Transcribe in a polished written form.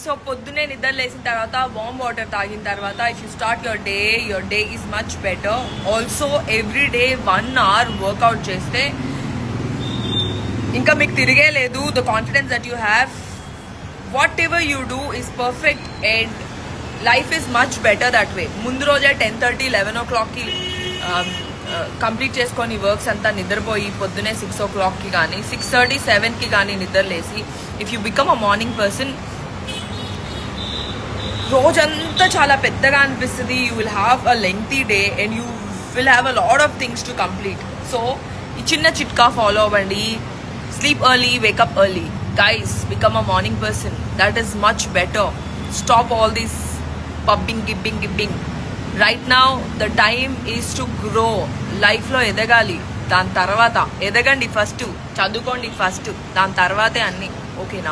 So పొద్దునే నిద్ర లేసిన తర్వాత వామ్ వాటర్ తాగిన తర్వాత if you start your day is much better. Also every day 1 hour workout చేస్తే ఇంకా మీకు తిరిగే లేదు. The confidence that you have, whatever you do is perfect and life is much better that way. ముందు రోజే 10:30, 11 o'clockకి complete చేసుకొని works అంతా నిద్రపోయి పొద్దునే 6 o'clockకి కానీ 6:30, 7కి కానీ నిద్రలేసి if you become a morning person రోజంతా చాలా పెద్దగా అనిపిస్తుంది. You will have a lengthy day and you will have a lot of things to complete. So ఈ చిన్న చిట్కా ఫాలో అవ్వండి. Sleep early, wake up early. Guys, become a morning person. That is much better. Stop all this pubbing, gibbing. Right now the time is to grow. లైఫ్లో ఎదగాలి. దాని తర్వాత ఎదగండి, first చదువుకోండి, ఫస్ట్ దాని తర్వాతే అన్నీ. ఓకేనా?